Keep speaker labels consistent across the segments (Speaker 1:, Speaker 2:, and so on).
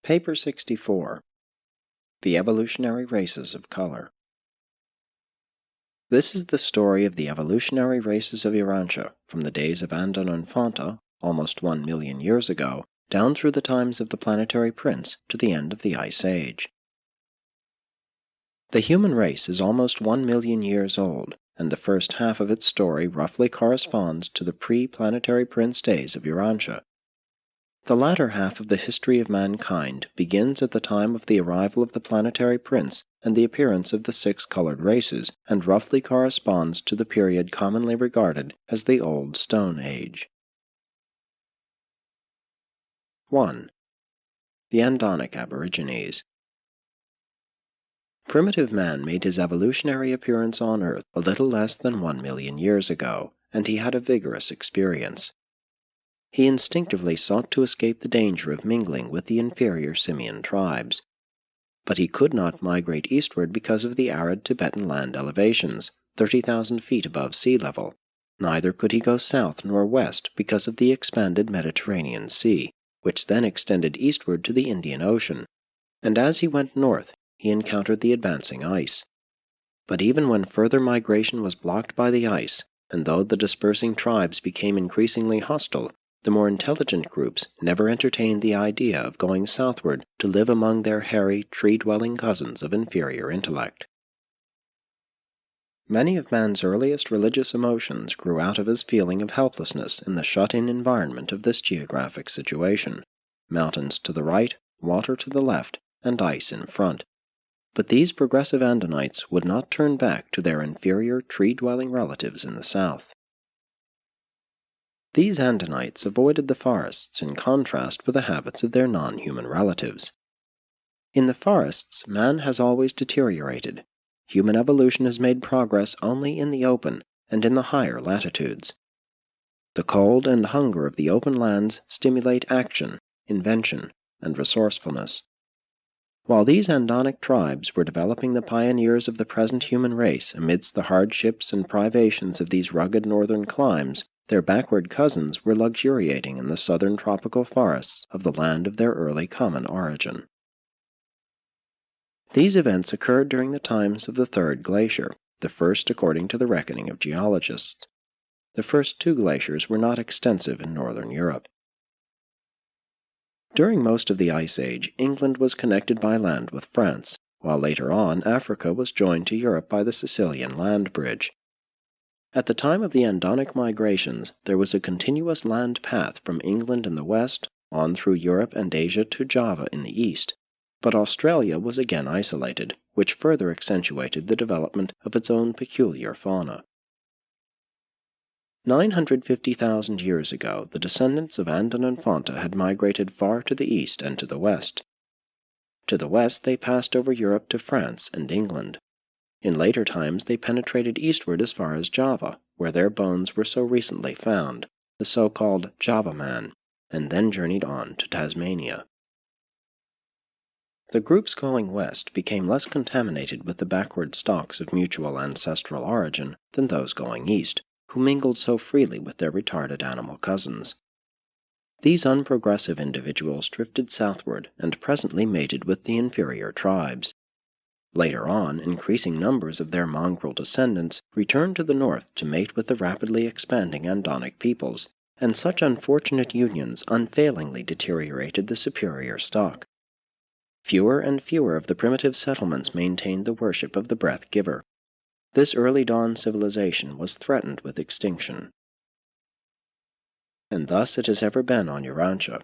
Speaker 1: Paper 64. The Evolutionary Races of Color. This is the story of the evolutionary races of Urantia, from the days of Anddonek, almost 1 million years ago, down through the times of the planetary prince to the end of the Ice Age. The human race is almost 1 million years old, and the first half of its story roughly corresponds to the pre-planetary prince days of Urantia. The latter half of the history of mankind begins at the time of the arrival of the planetary prince and the appearance of the 6 colored races, and roughly corresponds to the period commonly regarded as the Old Stone Age. 1. The Anddonek Aborigines. Primitive man made his evolutionary appearance on Earth a little less than 1 million years ago, and he had a vigorous experience. He instinctively sought to escape the danger of mingling with the inferior simian tribes. But he could not migrate eastward because of the arid Tibetan land elevations, 30,000 feet above sea level. Neither could he go south nor west because of the expanded Mediterranean Sea, which then extended eastward to the Indian Ocean. And as he went north, he encountered the advancing ice. But even when further migration was blocked by the ice, and though the dispersing tribes became increasingly hostile, the more intelligent groups never entertained the idea of going southward to live among their hairy, tree-dwelling cousins of inferior intellect. Many of man's earliest religious emotions grew out of his feeling of helplessness in the shut-in environment of this geographic situation: mountains to the right, water to the left, and ice in front. But these progressive Andonites would not turn back to their inferior tree-dwelling relatives in the south. These Andonites avoided the forests in contrast with the habits of their non-human relatives. In the forests, man has always deteriorated. Human evolution has made progress only in the open and in the higher latitudes. The cold and hunger of the open lands stimulate action, invention, and resourcefulness. While these Anddonek tribes were developing the pioneers of the present human race amidst the hardships and privations of these rugged northern climes, their backward cousins were luxuriating in the southern tropical forests of the land of their early common origin. These events occurred during the times of the Third Glacier, the first according to the reckoning of geologists. The first 2 glaciers were not extensive in northern Europe. During most of the Ice Age, England was connected by land with France, while later on Africa was joined to Europe by the Sicilian land bridge. At the time of the Anddonek migrations, there was a continuous land path from England in the west, on through Europe and Asia to Java in the east. But Australia was again isolated, which further accentuated the development of its own peculiar fauna. 950,000 years ago, the descendants of Anddonek had migrated far to the east and to the west. To the west they passed over Europe to France and England. In later times they penetrated eastward as far as Java, where their bones were so recently found, the so-called Java Man, and then journeyed on to Tasmania. The groups going west became less contaminated with the backward stocks of mutual ancestral origin than those going east, who mingled so freely with their retarded animal cousins. These unprogressive individuals drifted southward and presently mated with the inferior tribes. Later on, increasing numbers of their mongrel descendants returned to the north to mate with the rapidly expanding Anddonek peoples, and such unfortunate unions unfailingly deteriorated the superior stock. Fewer and fewer of the primitive settlements maintained the worship of the breath-giver. This early dawn civilization was threatened with extinction. And thus it has ever been on Urantia.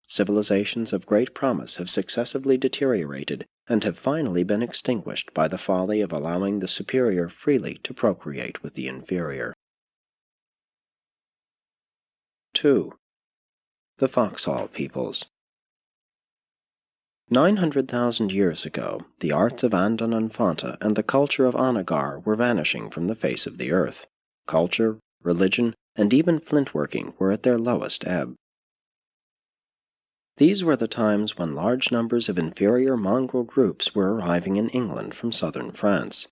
Speaker 1: Civilizations of great promise have successively deteriorated and have finally been extinguished by the folly of allowing the superior freely to procreate with the inferior. 2. The Foxhall Peoples. 900,000 years ago, the arts of Anddonek and the culture of Anagar were vanishing from the face of the earth. Culture, religion, and even flintworking were at their lowest ebb. These were the times when large numbers of inferior mongrel groups were arriving in England from southern France.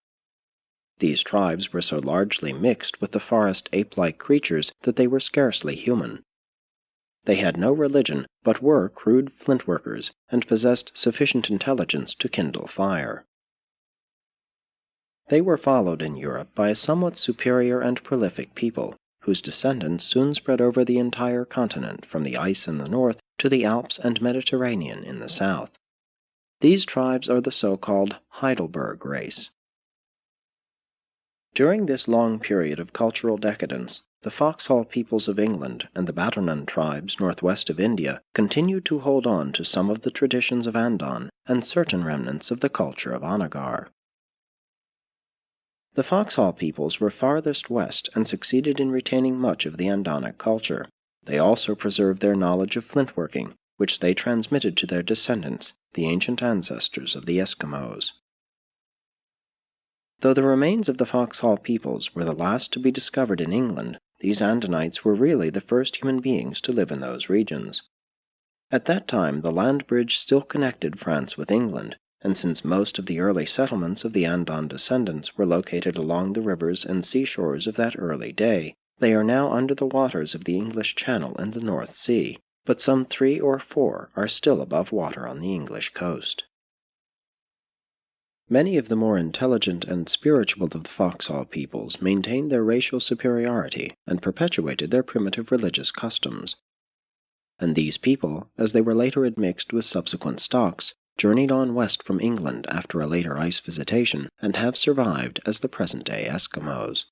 Speaker 1: These tribes were so largely mixed with the forest ape-like creatures that they were scarcely human. They had no religion, but were crude flint workers, and possessed sufficient intelligence to kindle fire. They were followed in Europe by a somewhat superior and prolific people, whose descendants soon spread over the entire continent from the ice in the north to the Alps and Mediterranean in the south. These tribes are the so-called Heidelberg race. During this long period of cultural decadence, the Foxhall peoples of England and the Baddanan tribes northwest of India continued to hold on to some of the traditions of Andon and certain remnants of the culture of Onagar. The Foxhall peoples were farthest west and succeeded in retaining much of the Andonic culture. They also preserved their knowledge of flintworking, which they transmitted to their descendants, the ancient ancestors of the Eskimos. Though the remains of the Foxhall peoples were the last to be discovered in England, these Andonites were really the first human beings to live in those regions. At that time, the land bridge still connected France with England, and since most of the early settlements of the Andon descendants were located along the rivers and seashores of that early day, they are now under the waters of the English Channel and the North Sea, but some 3 or 4 are still above water on the English coast. Many of the more intelligent and spiritual of the Foxhall peoples maintained their racial superiority and perpetuated their primitive religious customs. And these people, as they were later admixed with subsequent stocks, journeyed on west from England after a later ice visitation and have survived as the present-day Eskimos.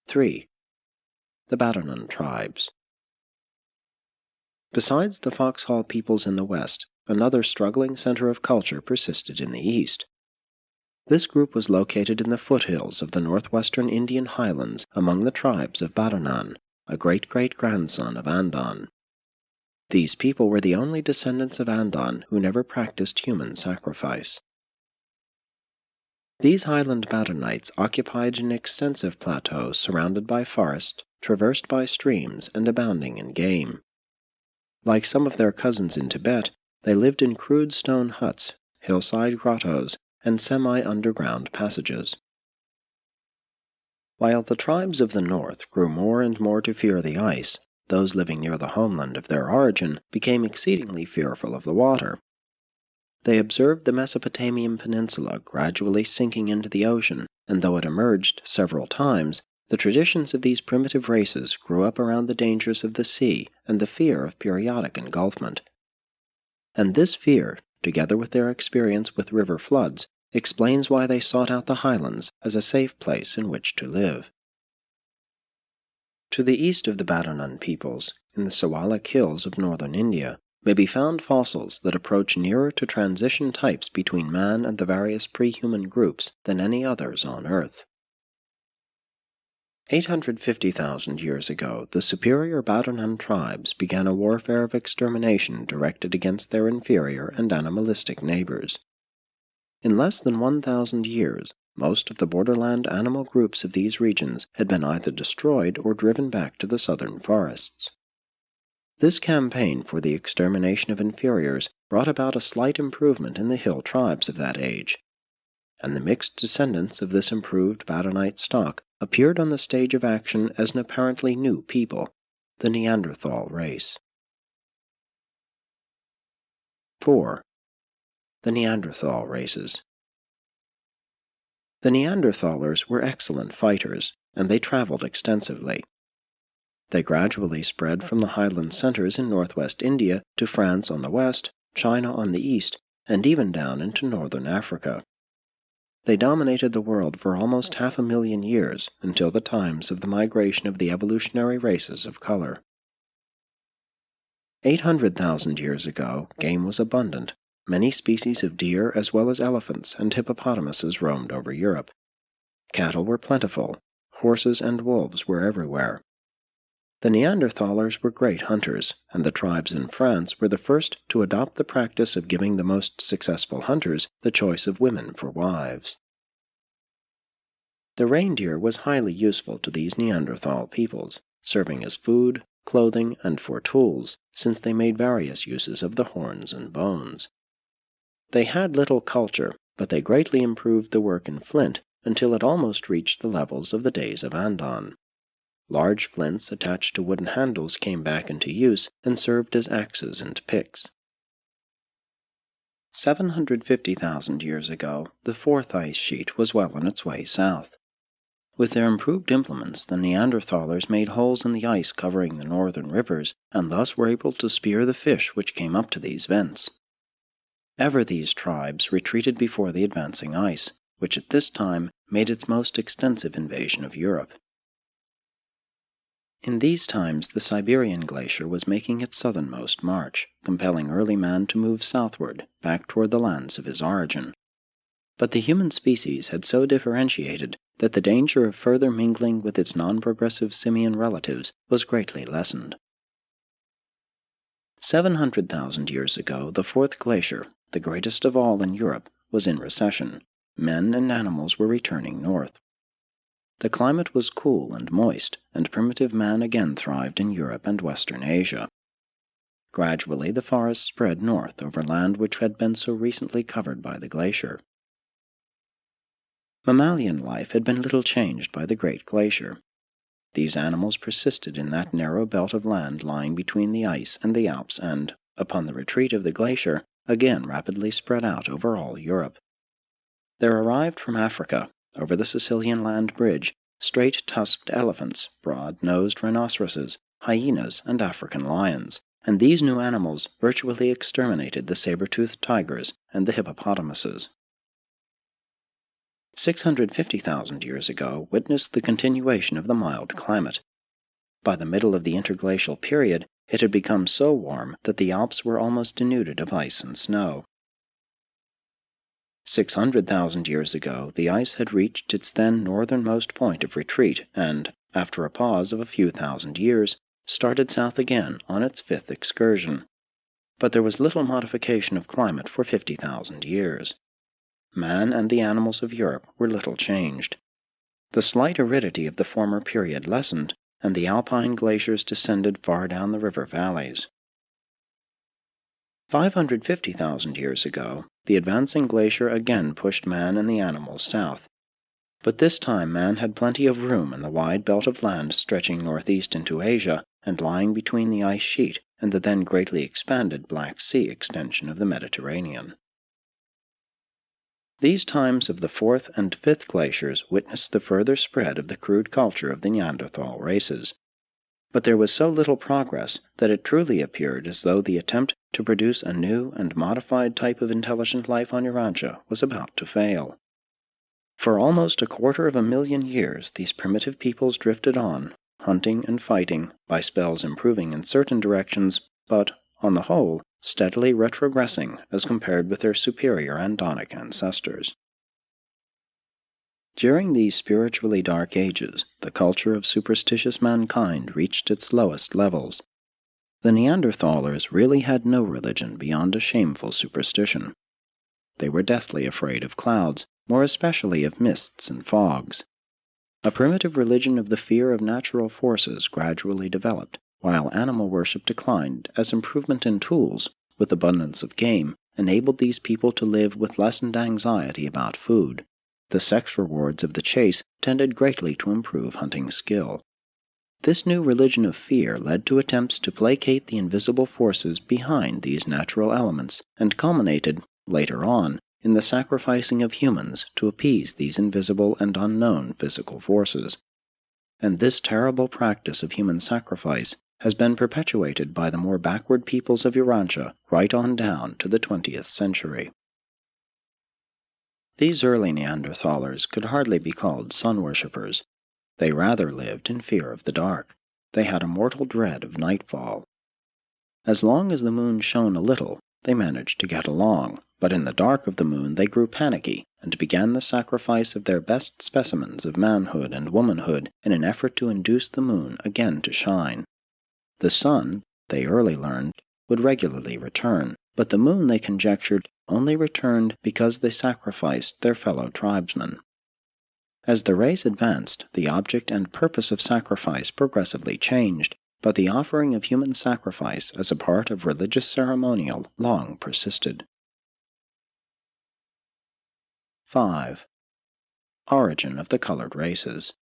Speaker 1: 3. The Baddanan tribes. Besides the Foxhall peoples in the west, another struggling center of culture persisted in the east. This group was located in the foothills of the northwestern Indian highlands among the tribes of Baddanan, a great-great-grandson of Andon. These people were the only descendants of Andon who never practiced human sacrifice. These highland Baddanites occupied an extensive plateau surrounded by forest, traversed by streams, and abounding in game. Like some of their cousins in Tibet, they lived in crude stone huts, hillside grottos, and semi-underground passages. While the tribes of the north grew more and more to fear the ice, those living near the homeland of their origin became exceedingly fearful of the water. They observed the Mesopotamian peninsula gradually sinking into the ocean, and though it emerged several times, the traditions of these primitive races grew up around the dangers of the sea and the fear of periodic engulfment. And this fear, together with their experience with river floods, explains why they sought out the highlands as a safe place in which to live. To the east of the Baddanan peoples, in the Siwalik hills of northern India, may be found fossils that approach nearer to transition types between man and the various pre-human groups than any others on Earth. 850,000 years ago, the superior Baddanan tribes began a warfare of extermination directed against their inferior and animalistic neighbors. In less than 1,000 years, most of the borderland animal groups of these regions had been either destroyed or driven back to the southern forests. This campaign for the extermination of inferiors brought about a slight improvement in the hill tribes of that age, and the mixed descendants of this improved Baddanite stock appeared on the stage of action as an apparently new people, the Neanderthal race. 4. The Neanderthal races. The Neanderthalers were excellent fighters, and they traveled extensively. They gradually spread from the highland centers in northwest India to France on the west, China on the east, and even down into northern Africa. They dominated the world for almost 500,000 years until the times of the migration of the evolutionary races of color. 800,000 years ago, game was abundant. Many species of deer as well as elephants and hippopotamuses roamed over Europe. Cattle were plentiful. Horses and wolves were everywhere. The Neanderthalers were great hunters, and the tribes in France were the first to adopt the practice of giving the most successful hunters the choice of women for wives. The reindeer was highly useful to these Neanderthal peoples, serving as food, clothing, and for tools, since they made various uses of the horns and bones. They had little culture, but they greatly improved the work in flint until it almost reached the levels of the days of Andon. Large flints attached to wooden handles came back into use and served as axes and picks. 750,000 years ago, the fourth ice sheet was well on its way south. With their improved implements, the Neanderthalers made holes in the ice covering the northern rivers, and thus were able to spear the fish which came up to these vents. Ever these tribes retreated before the advancing ice, which at this time made its most extensive invasion of Europe. In these times the Siberian glacier was making its southernmost march, compelling early man to move southward, back toward the lands of his origin. But the human species had so differentiated that the danger of further mingling with its non-progressive simian relatives was greatly lessened. 700,000 years ago, the fourth glacier, the greatest of all in Europe, was in recession. Men and animals were returning north. The climate was cool and moist, and primitive man again thrived in Europe and Western Asia. Gradually, the forests spread north over land which had been so recently covered by the glacier. Mammalian life had been little changed by the Great Glacier. These animals persisted in that narrow belt of land lying between the ice and the Alps and, upon the retreat of the glacier, again rapidly spread out over all Europe. There arrived from Africa, over the Sicilian land bridge, straight-tusked elephants, broad-nosed rhinoceroses, hyenas, and African lions, and these new animals virtually exterminated the saber-toothed tigers and the hippopotamuses. 650,000 years ago witnessed the continuation of the mild climate. By the middle of the interglacial period, it had become so warm that the Alps were almost denuded of ice and snow. 600,000 years ago, the ice had reached its then northernmost point of retreat and, after a pause of a few thousand years, started south again on its fifth excursion. But there was little modification of climate for 50,000 years. Man and the animals of Europe were little changed. The slight aridity of the former period lessened, and the alpine glaciers descended far down the river valleys. 550,000 years ago, the advancing glacier again pushed man and the animals south. But this time man had plenty of room in the wide belt of land stretching northeast into Asia and lying between the ice sheet and the then greatly expanded Black Sea extension of the Mediterranean. These times of the fourth and fifth glaciers witnessed the further spread of the crude culture of the Neanderthal races. But there was so little progress that it truly appeared as though the attempt to produce a new and modified type of intelligent life on Urantia was about to fail. For almost 250,000 years these primitive peoples drifted on, hunting and fighting, by spells improving in certain directions, but, on the whole, steadily retrogressing as compared with their superior Anddonek ancestors. During these spiritually dark ages, the culture of superstitious mankind reached its lowest levels. The Neanderthalers really had no religion beyond a shameful superstition. They were deathly afraid of clouds, more especially of mists and fogs. A primitive religion of the fear of natural forces gradually developed, while animal worship declined as improvement in tools, with abundance of game, enabled these people to live with lessened anxiety about food. The sex rewards of the chase tended greatly to improve hunting skill. This new religion of fear led to attempts to placate the invisible forces behind these natural elements, and culminated, later on, in the sacrificing of humans to appease these invisible and unknown physical forces. And this terrible practice of human sacrifice has been perpetuated by the more backward peoples of Urantia right on down to the 20th century. These early Neanderthalers could hardly be called sun worshippers. They rather lived in fear of the dark. They had a mortal dread of nightfall. As long as the moon shone a little, they managed to get along, but in the dark of the moon they grew panicky and began the sacrifice of their best specimens of manhood and womanhood in an effort to induce the moon again to shine. The sun, they early learned, would regularly return, but the moon, they conjectured, only returned because they sacrificed their fellow tribesmen. As the race advanced, the object and purpose of sacrifice progressively changed, but the offering of human sacrifice as a part of religious ceremonial long persisted. 5. Origin of the colored races.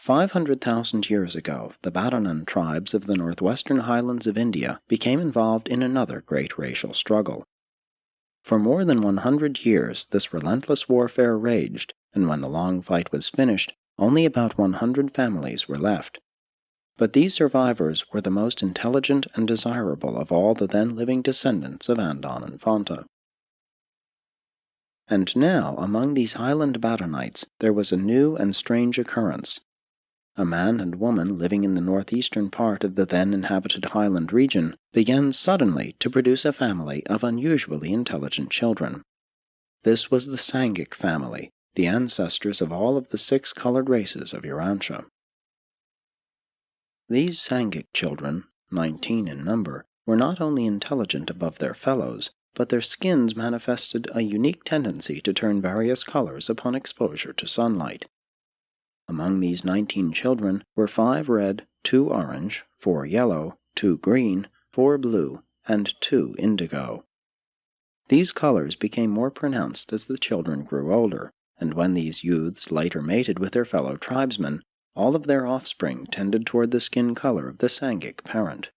Speaker 1: 500,000 years ago, the Baddanan tribes of the northwestern highlands of India became involved in another great racial struggle. For more than 100 years, this relentless warfare raged, and when the long fight was finished, only about 100 families were left. But these survivors were the most intelligent and desirable of all the then living descendants of Andon and Fonta. And now, among these highland Baddanites, there was a new and strange occurrence. A man and woman living in the northeastern part of the then inhabited highland region began suddenly to produce a family of unusually intelligent children. This was the Sangik family, the ancestors of all of the 6 colored races of Urantia. These Sangik children, 19 in number, were not only intelligent above their fellows, but their skins manifested a unique tendency to turn various colors upon exposure to sunlight. Among these 19 children were 5 red, 2 orange, 4 yellow, 2 green, 4 blue, and 2 indigo. These colors became more pronounced as the children grew older, and when these youths later mated with their fellow tribesmen, all of their offspring tended toward the skin color of the Sangik parent.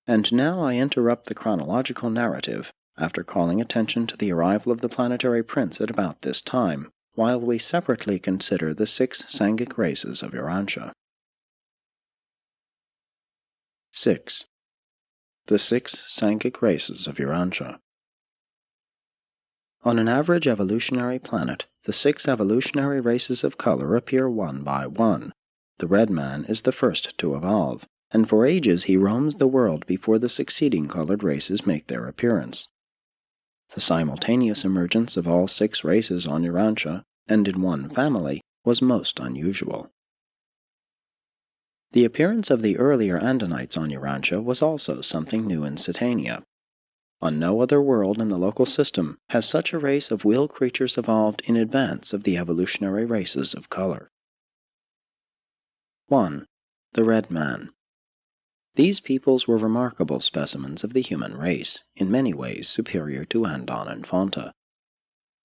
Speaker 1: And now I interrupt the chronological narrative, after calling attention to the arrival of the planetary prince at about this time, while we separately consider the 6 Sangik races of Urantia. 6. The 6 Sangik races of Urantia. On an average evolutionary planet, the 6 evolutionary races of color appear one by one. The red man is the first to evolve, and for ages he roams the world before the succeeding colored races make their appearance. The simultaneous emergence of all 6 races on Urantia, and in one family, was most unusual. The appearance of the earlier Andonites on Urantia was also something new in Satania. On no other world in the local system has such a race of will creatures evolved in advance of the evolutionary races of color. 1. The Red Man. These peoples were remarkable specimens of the human race, in many ways superior to Andon and Fonta.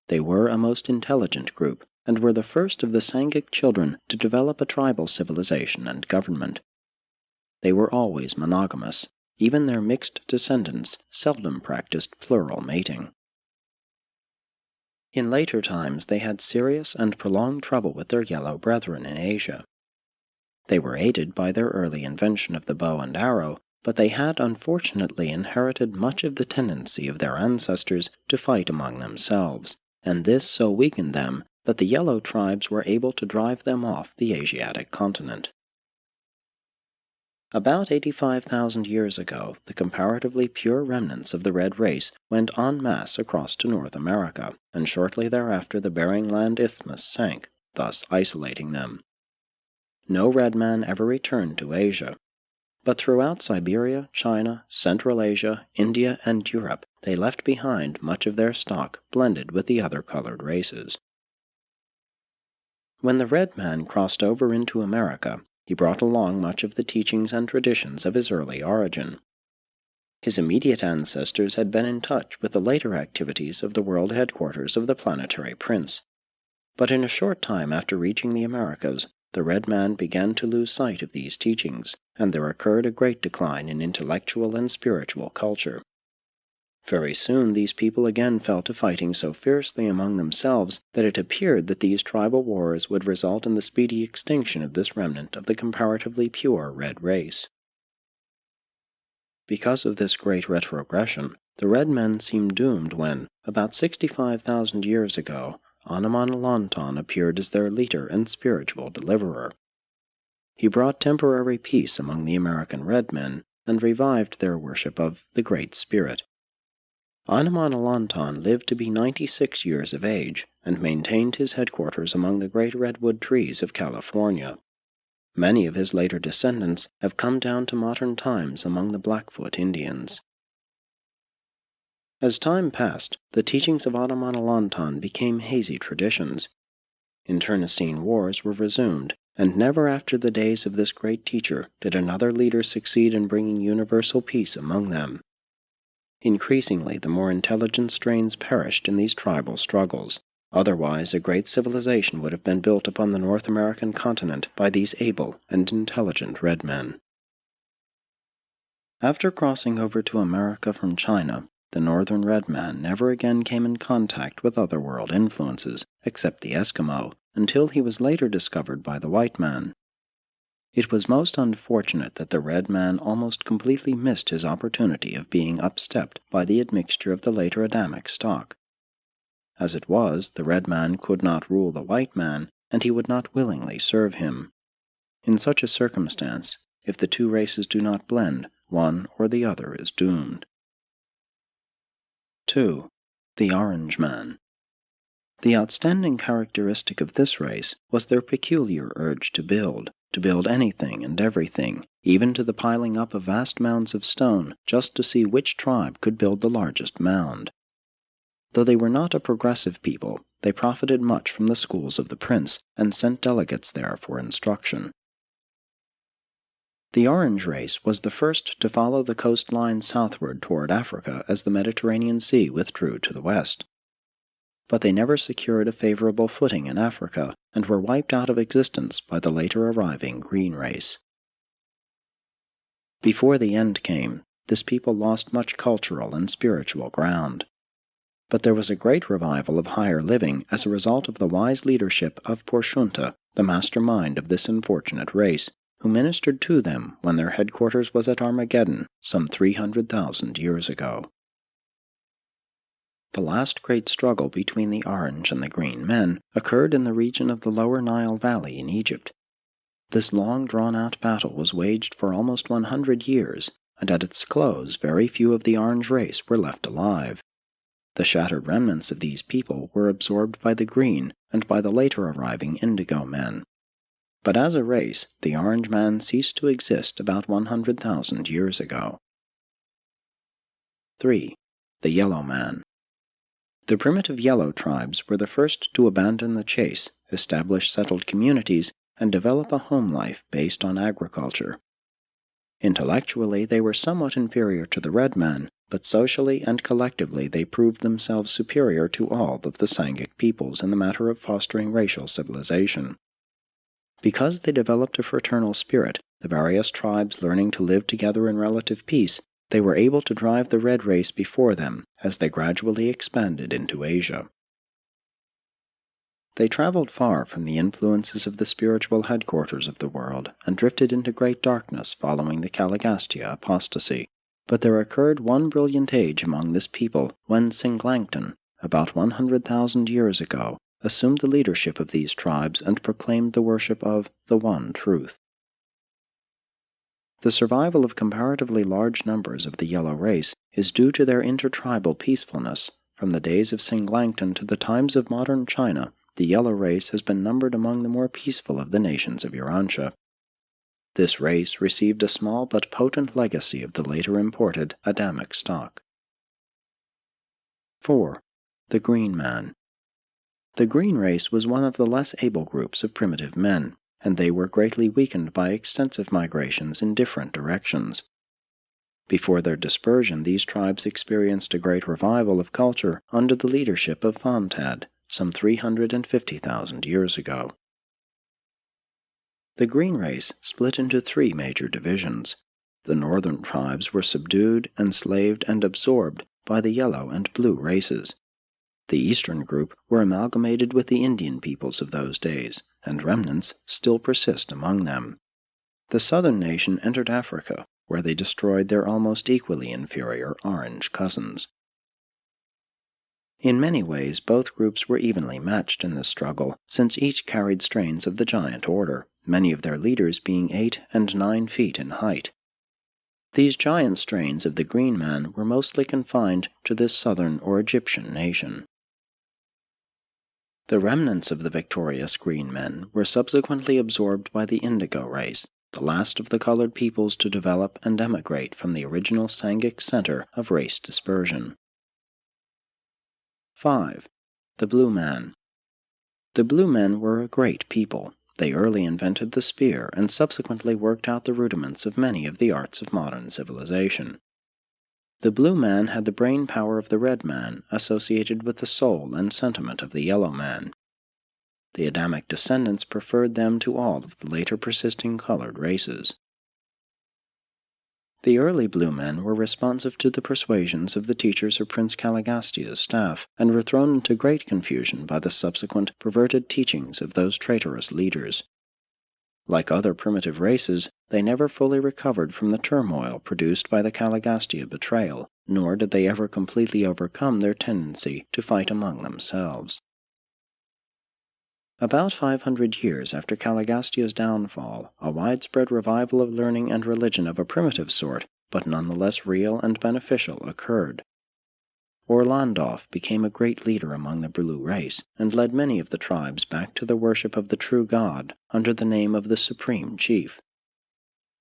Speaker 1: They were a most intelligent group, and were the first of the Sangik children to develop a tribal civilization and government. They were always monogamous. Even their mixed descendants seldom practiced plural mating. In later times they had serious and prolonged trouble with their yellow brethren in Asia. They were aided by their early invention of the bow and arrow, but they had unfortunately inherited much of the tendency of their ancestors to fight among themselves, and this so weakened them that the yellow tribes were able to drive them off the Asiatic continent. About 85,000 years ago, the comparatively pure remnants of the red race went en masse across to North America, and shortly thereafter the Bering Land Isthmus sank, thus isolating them. No red man ever returned to Asia, but throughout Siberia, China, Central Asia, India, and Europe, they left behind much of their stock blended with the other colored races. When the red man crossed over into America, he brought along much of the teachings and traditions of his early origin. His immediate ancestors had been in touch with the later activities of the world headquarters of the planetary prince. But in a short time after reaching the Americas, the red man began to lose sight of these teachings, and there occurred a great decline in intellectual and spiritual culture. Very soon these people again fell to fighting so fiercely among themselves that it appeared that these tribal wars would result in the speedy extinction of this remnant of the comparatively pure red race. Because of this great retrogression, the red men seemed doomed when, about 65,000 years ago, Anomanalonton appeared as their leader and spiritual deliverer. He brought temporary peace among the American red men and revived their worship of the Great Spirit. Anomanalonton lived to be 96 years of age, and maintained his headquarters among the great redwood trees of California. Many of his later descendants have come down to modern times among the Blackfoot Indians. As time passed, the teachings of Anomanalonton became hazy traditions. Internecine wars were resumed, and never after the days of this great teacher did another leader succeed in bringing universal peace among them. Increasingly, the more intelligent strains perished in these tribal struggles, Otherwise, a great civilization would have been built upon the North American continent by these able and intelligent red men. After crossing over to America from China, the northern red man never again came in contact with other world influences, except the Eskimo, until he was later discovered by the white man. It was most unfortunate that the red man almost completely missed his opportunity of being upstepped by the admixture of the later Adamic stock. As it was, the red man could not rule the white man, and he would not willingly serve him. In such a circumstance, if the two races do not blend, one or the other is doomed. 2. The Orange Man. The outstanding characteristic of this race was their peculiar urge to build anything and everything, even to the piling up of vast mounds of stone just to see which tribe could build the largest mound. Though they were not a progressive people, they profited much from the schools of the prince and sent delegates there for instruction. The Orange race was the first to follow the coastline southward toward Africa as the Mediterranean Sea withdrew to the west. But they never secured a favorable footing in Africa and were wiped out of existence by the later arriving Green race. Before the end came, this people lost much cultural and spiritual ground. But there was a great revival of higher living as a result of the wise leadership of Porshunta, the mastermind of this unfortunate race, who ministered to them when their headquarters was at Armageddon some 300,000 years ago. The last great struggle between the Orange and the Green men occurred in the region of the Lower Nile Valley in Egypt. This long drawn-out battle was waged for almost 100 years, and at its close very few of the Orange race were left alive. The shattered remnants of these people were absorbed by the Green and by the later arriving Indigo Men. But as a race, the Orange Man ceased to exist about 100,000 years ago. 3. The Yellow Man. The primitive yellow tribes were the first to abandon the chase, establish settled communities, and develop a home life based on agriculture. Intellectually, they were somewhat inferior to the red man, but socially and collectively they proved themselves superior to all of the Sangic peoples in the matter of fostering racial civilization. Because they developed a fraternal spirit, the various tribes learning to live together in relative peace, they were able to drive the red race before them as they gradually expanded into Asia. They traveled far from the influences of the spiritual headquarters of the world and drifted into great darkness following the Caligastia apostasy. But there occurred one brilliant age among this people when Singlangton, about 100,000 years ago, assumed the leadership of these tribes and proclaimed the worship of the One Truth. The survival of comparatively large numbers of the yellow race is due to their intertribal peacefulness. From the days of Singlangton to the times of modern China, the yellow race has been numbered among the more peaceful of the nations of Urantia. This race received a small but potent legacy of the later imported Adamic stock. 4. The Green Man. The Green race was one of the less able groups of primitive men, and they were greatly weakened by extensive migrations in different directions. Before their dispersion, these tribes experienced a great revival of culture under the leadership of Fontad, some 350,000 years ago. The Green race split into three major divisions. The northern tribes were subdued, enslaved, and absorbed by the yellow and blue races. The eastern group were amalgamated with the Indian peoples of those days, and remnants still persist among them. The southern nation entered Africa, where they destroyed their almost equally inferior orange cousins. In many ways, both groups were evenly matched in this struggle, since each carried strains of the giant order, many of their leaders being 8 and 9 feet in height. These giant strains of the Green Man were mostly confined to this southern or Egyptian nation. The remnants of the victorious Green Men were subsequently absorbed by the Indigo race, the last of the colored peoples to develop and emigrate from the original Sangic center of race dispersion. 5. The Blue Man. The Blue Men were a great people. They early invented the spear and subsequently worked out the rudiments of many of the arts of modern civilization. The blue man had the brain power of the red man associated with the soul and sentiment of the yellow man. The Adamic descendants preferred them to all of the later persisting colored races. The early blue men were responsive to the persuasions of the teachers of Prince Caligastia's staff, and were thrown into great confusion by the subsequent perverted teachings of those traitorous leaders. Like other primitive races, they never fully recovered from the turmoil produced by the Caligastia betrayal, nor did they ever completely overcome their tendency to fight among themselves. About 500 years after Caligastia's downfall, a widespread revival of learning and religion of a primitive sort, but nonetheless real and beneficial, occurred. Orlandolf became a great leader among the blue race, and led many of the tribes back to the worship of the true God under the name of the Supreme Chief.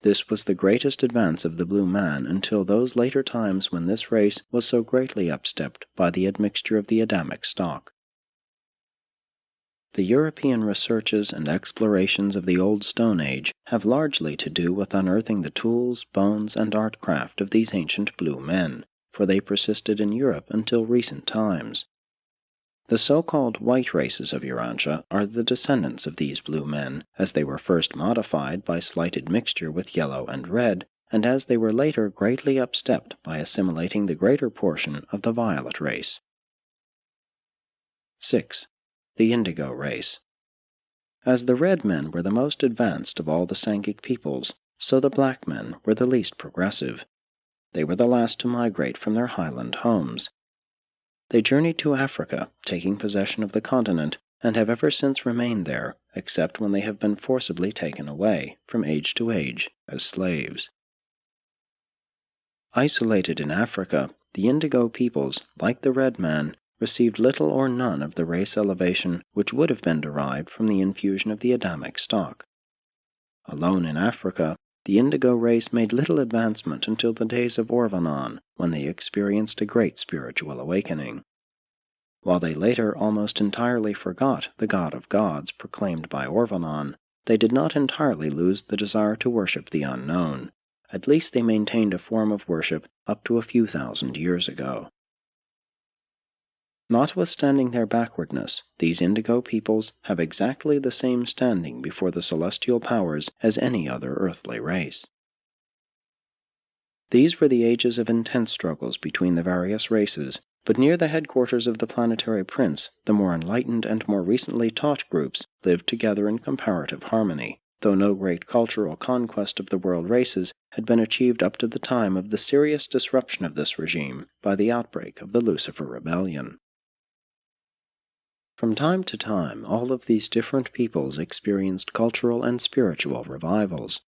Speaker 1: This was the greatest advance of the blue man until those later times when this race was so greatly upstepped by the admixture of the Adamic stock. The European researches and explorations of the Old Stone Age have largely to do with unearthing the tools, bones, and art craft of these ancient blue men, for they persisted in Europe until recent times. The so-called white races of Urantia are the descendants of these blue men, as they were first modified by slight admixture with yellow and red, and as they were later greatly upstepped by assimilating the greater portion of the violet race. 6. The Indigo race. As the red men were the most advanced of all the Sangic peoples, so the black men were the least progressive. They were the last to migrate from their highland homes. They journeyed to Africa, taking possession of the continent, and have ever since remained there, except when they have been forcibly taken away, from age to age, as slaves. Isolated in Africa, the Indigo peoples, like the red man, received little or none of the race elevation which would have been derived from the infusion of the Adamic stock. Alone in Africa, the Indigo race made little advancement until the days of Orvanon, when they experienced a great spiritual awakening. While they later almost entirely forgot the God of gods proclaimed by Orvanon, they did not entirely lose the desire to worship the unknown. At least they maintained a form of worship up to a few thousand years ago. Notwithstanding their backwardness, these Indigo peoples have exactly the same standing before the celestial powers as any other earthly race. These were the ages of intense struggles between the various races, but near the headquarters of the planetary prince, the more enlightened and more recently taught groups lived together in comparative harmony, though no great cultural conquest of the world races had been achieved up to the time of the serious disruption of this regime by the outbreak of the Lucifer Rebellion. From time to time, all of these different peoples experienced cultural and spiritual revivals.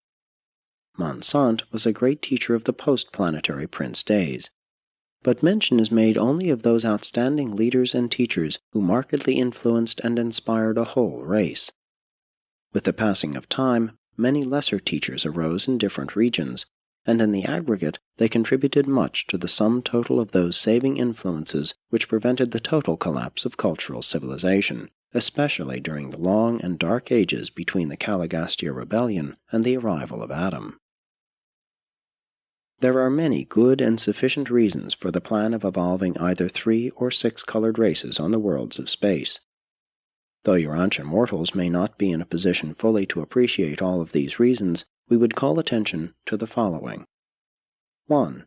Speaker 1: Monsant was a great teacher of the post-planetary prince days, but mention is made only of those outstanding leaders and teachers who markedly influenced and inspired a whole race. With the passing of time, many lesser teachers arose in different regions, and in the aggregate they contributed much to the sum total of those saving influences which prevented the total collapse of cultural civilization, especially during the long and dark ages between the Caligastia Rebellion and the arrival of Adam. There are many good and sufficient reasons for the plan of evolving either 3 or 6 colored races on the worlds of space. Though Urantia mortals may not be in a position fully to appreciate all of these reasons, we would call attention to the following. 1.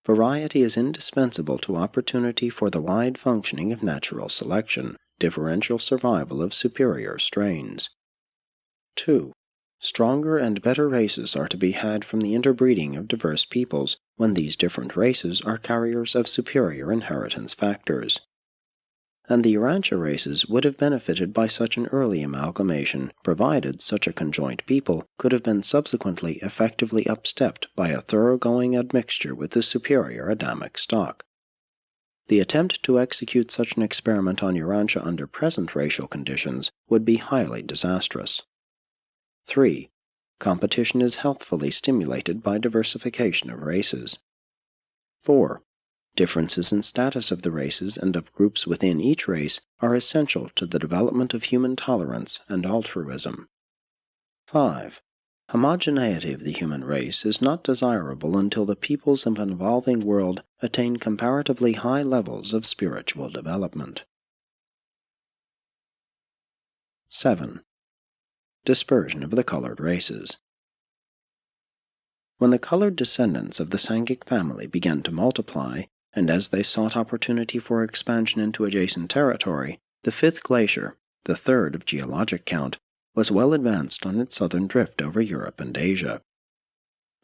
Speaker 1: Variety is indispensable to opportunity for the wide functioning of natural selection, differential survival of superior strains. 2. Stronger and better races are to be had from the interbreeding of diverse peoples when these different races are carriers of superior inheritance factors. And the Urantia races would have benefited by such an early amalgamation, provided such a conjoint people could have been subsequently effectively upstepped by a thoroughgoing admixture with the superior Adamic stock. The attempt to execute such an experiment on Urantia under present racial conditions would be highly disastrous. 3. Competition is healthfully stimulated by diversification of races. 4. Differences in status of the races and of groups within each race are essential to the development of human tolerance and altruism. 5. Homogeneity of the human race is not desirable until the peoples of an evolving world attain comparatively high levels of spiritual development. 7. Dispersion of the colored races. When the colored descendants of the Sangik family began to multiply, and as they sought opportunity for expansion into adjacent territory, the fifth glacier, the third of geologic count, was well advanced on its southern drift over Europe and Asia.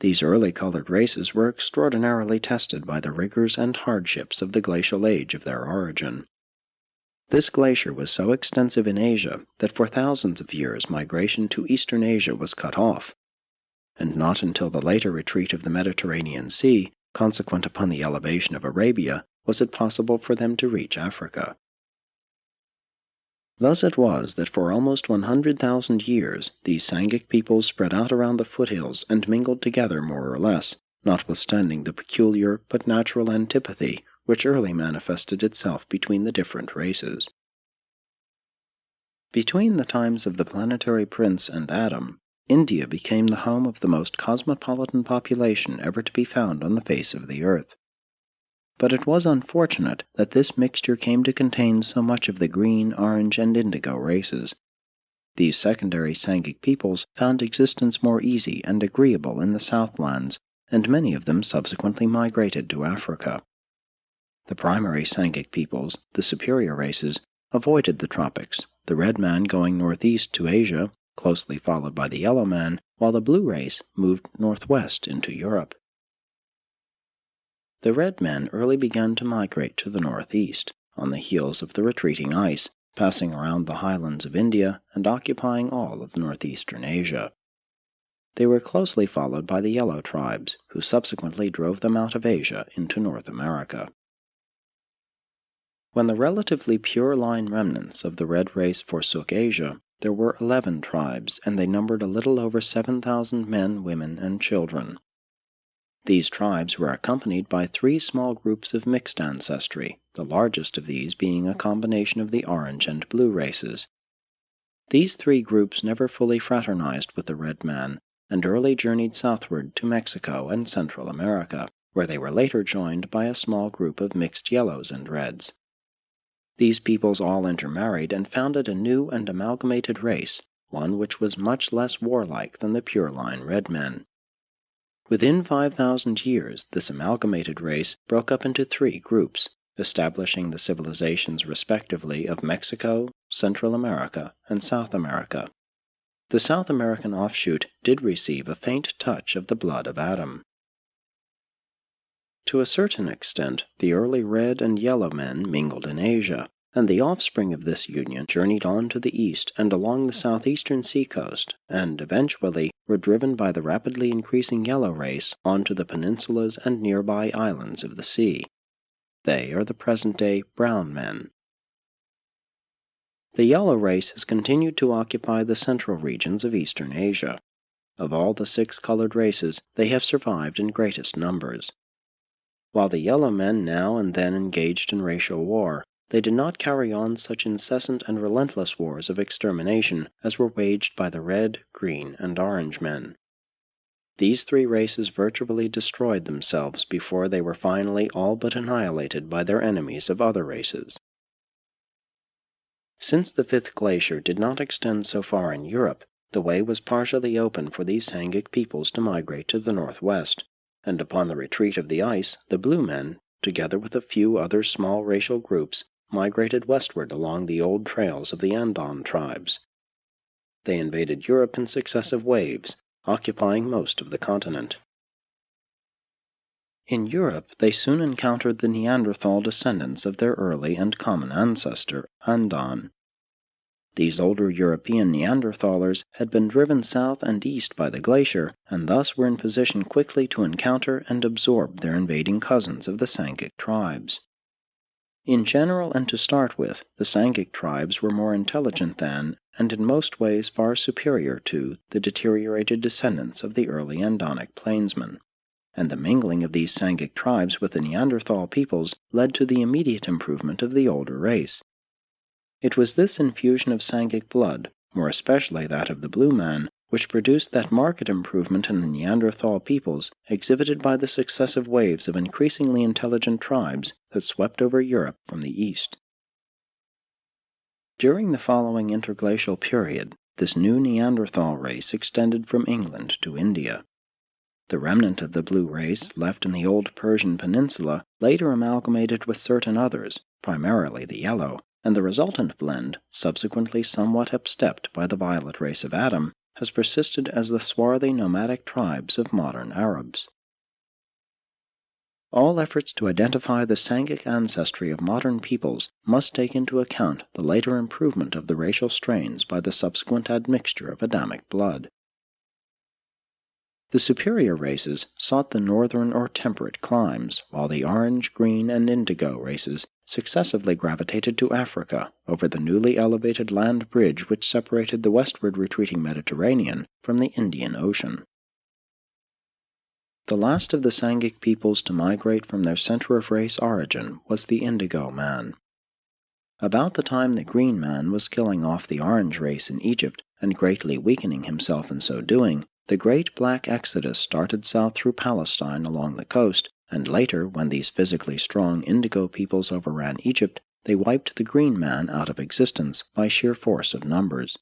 Speaker 1: These early colored races were extraordinarily tested by the rigors and hardships of the glacial age of their origin. This glacier was so extensive in Asia that for thousands of years migration to eastern Asia was cut off, and not until the later retreat of the Mediterranean Sea, consequent upon the elevation of Arabia, was it possible for them to reach Africa. Thus it was that for almost 100,000 years these Sangik peoples spread out around the foothills and mingled together more or less, notwithstanding the peculiar but natural antipathy which early manifested itself between the different races. Between the times of the planetary prince and Adam, India became the home of the most cosmopolitan population ever to be found on the face of the earth. But it was unfortunate that this mixture came to contain so much of the green, orange, and indigo races. These secondary Sangik peoples found existence more easy and agreeable in the southlands, and many of them subsequently migrated to Africa. The primary Sangik peoples, the superior races, avoided the tropics, the red man going northeast to Asia, closely followed by the yellow man, while the blue race moved northwest into Europe. The red men early began to migrate to the northeast, on the heels of the retreating ice, passing around the highlands of India and occupying all of northeastern Asia. They were closely followed by the yellow tribes, who subsequently drove them out of Asia into North America. When the relatively pure line remnants of the red race forsook Asia, there were 11 tribes, and they numbered a little over 7,000 men, women, and children. These tribes were accompanied by 3 small groups of mixed ancestry, the largest of these being a combination of the orange and blue races. These 3 groups never fully fraternized with the red man, and early journeyed southward to Mexico and Central America, where they were later joined by a small group of mixed yellows and reds. These peoples all intermarried and founded a new and amalgamated race, one which was much less warlike than the pure-line red men. Within 5,000 years, this amalgamated race broke up into 3 groups, establishing the civilizations respectively of Mexico, Central America, and South America. The South American offshoot did receive a faint touch of the blood of Adam. To a certain extent, the early red and yellow men mingled in Asia, and the offspring of this union journeyed on to the east and along the southeastern seacoast, and eventually were driven by the rapidly increasing yellow race onto the peninsulas and nearby islands of the sea. They are the present-day brown men. The yellow race has continued to occupy the central regions of eastern Asia. Of all the 6 colored races, they have survived in greatest numbers. While the yellow men now and then engaged in racial war, they did not carry on such incessant and relentless wars of extermination as were waged by the red, green, and orange men. These 3 races virtually destroyed themselves before they were finally all but annihilated by their enemies of other races. Since the 5th glacier did not extend so far in Europe, the way was partially open for these Sangik peoples to migrate to the northwest, and upon the retreat of the ice, the blue men, together with a few other small racial groups, migrated westward along the old trails of the Anddonek tribes. They invaded Europe in successive waves, occupying most of the continent. In Europe, they soon encountered the Neanderthal descendants of their early and common ancestor, Anddonek. These older European Neanderthalers had been driven south and east by the glacier, and thus were in position quickly to encounter and absorb their invading cousins of the Sangik tribes. In general, and to start with, the Sangik tribes were more intelligent than, and in most ways far superior to, the deteriorated descendants of the early Anddonek plainsmen, and the mingling of these Sangik tribes with the Neanderthal peoples led to the immediate improvement of the older race. It was this infusion of Sangik blood, more especially that of the blue man, which produced that marked improvement in the Neanderthal peoples exhibited by the successive waves of increasingly intelligent tribes that swept over Europe from the east. During the following interglacial period, this new Neanderthal race extended from England to India. The remnant of the blue race left in the old Persian peninsula later amalgamated with certain others, primarily the yellow, and the resultant blend, subsequently somewhat upstepped by the violet race of Adam, has persisted as the swarthy nomadic tribes of modern Arabs. All efforts to identify the Sangic ancestry of modern peoples must take into account the later improvement of the racial strains by the subsequent admixture of Adamic blood. The superior races sought the northern or temperate climes, while the orange, green, and indigo races successively gravitated to Africa over the newly elevated land bridge which separated the westward retreating Mediterranean from the Indian Ocean. The last of the Sangic peoples to migrate from their center of race origin was the Indigo Man. About the time the Green Man was killing off the Orange race in Egypt and greatly weakening himself in so doing, the Great Black Exodus started south through Palestine along the coast, and later, when these physically strong Indigo peoples overran Egypt, they wiped the Green Man out of existence by sheer force of numbers.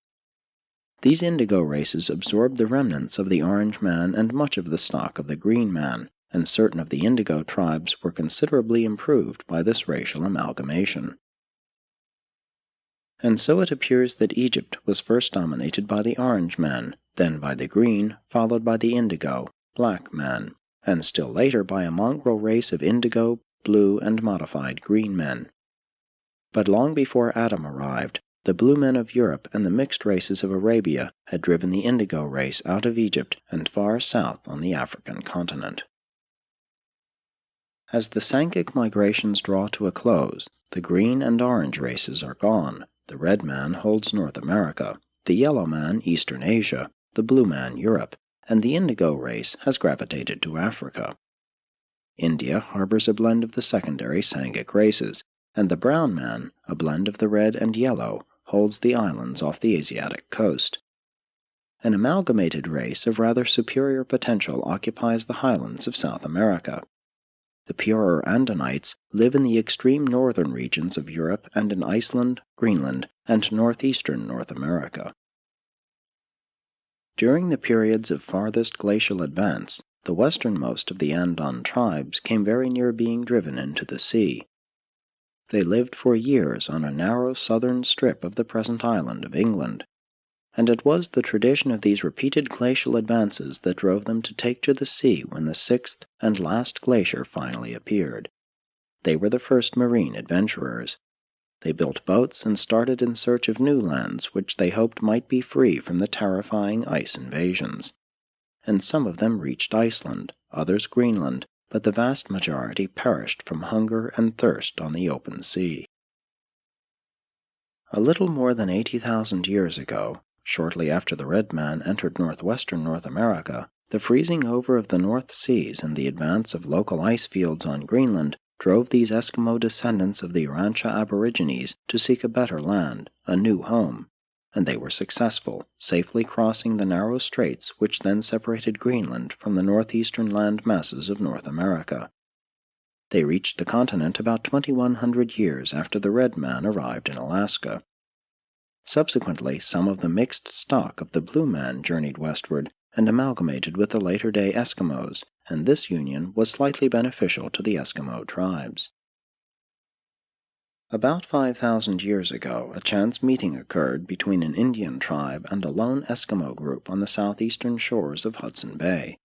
Speaker 1: These Indigo races absorbed the remnants of the Orange Man and much of the stock of the Green Man, and certain of the Indigo tribes were considerably improved by this racial amalgamation. And so it appears that Egypt was first dominated by the Orange Man, then by the Green, followed by the Indigo, Black Man, and still later by a mongrel race of Indigo, Blue, and modified Green men. But long before Adam arrived, the Blue men of Europe and the mixed races of Arabia had driven the Indigo race out of Egypt and far south on the African continent. As the Sangic migrations draw to a close, the Green and Orange races are gone. The Red Man holds North America, the Yellow Man Eastern Asia, the Blue Man Europe, and the Indigo race has gravitated to Africa. India harbors a blend of the secondary Sangic races, and the Brown Man, a blend of the red and yellow, holds the islands off the Asiatic coast. An amalgamated race of rather superior potential occupies the highlands of South America. The purer Andonites live in the extreme northern regions of Europe and in Iceland, Greenland, and northeastern North America. During the periods of farthest glacial advance, the westernmost of the Andon tribes came very near being driven into the sea. They lived for years on a narrow southern strip of the present island of England, and it was the tradition of these repeated glacial advances that drove them to take to the sea when the sixth and last glacier finally appeared. They were the first marine adventurers. They built boats and started in search of new lands which they hoped might be free from the terrifying ice invasions. And some of them reached Iceland, others Greenland, but the vast majority perished from hunger and thirst on the open sea. A little more than 80,000 years ago, shortly after the Red Man entered northwestern North America, the freezing over of the North Seas and the advance of local ice fields on Greenland drove these Eskimo descendants of the Urantia aborigines to seek a better land, a new home, and they were successful, safely crossing the narrow straits which then separated Greenland from the northeastern land masses of North America. They reached the continent about 2,100 years after the Red Man arrived in Alaska. Subsequently, some of the mixed stock of the Blue Man journeyed westward and amalgamated with the later-day Eskimos, and this union was slightly beneficial to the Eskimo tribes. About 5,000 years ago, a chance meeting occurred between an Indian tribe and a lone Eskimo group on the southeastern shores of Hudson Bay.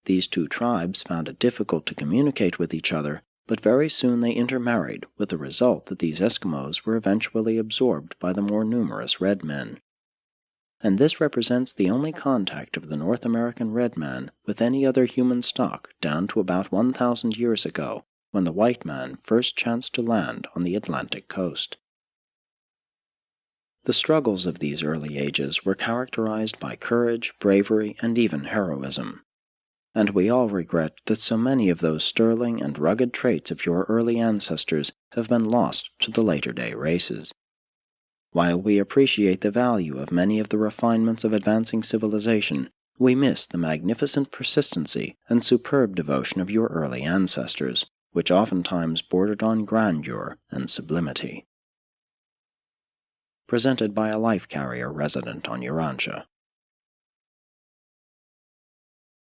Speaker 1: These two tribes found it difficult to communicate with each other, but very soon they intermarried, with the result that these Eskimos were eventually absorbed by the more numerous Red Men. And this represents the only contact of the North American Red Man with any other human stock down to about 1,000 years ago, when the white man first chanced to land on the Atlantic coast. The struggles of these early ages were characterized by courage, bravery, and even heroism. And we all regret that so many of those sterling and rugged traits of your early ancestors have been lost to the later-day races. While we appreciate the value of many of the refinements of advancing civilization, we miss the magnificent persistency and superb devotion of your early ancestors, which oftentimes bordered on grandeur and sublimity. Presented by a life carrier resident on Urantia.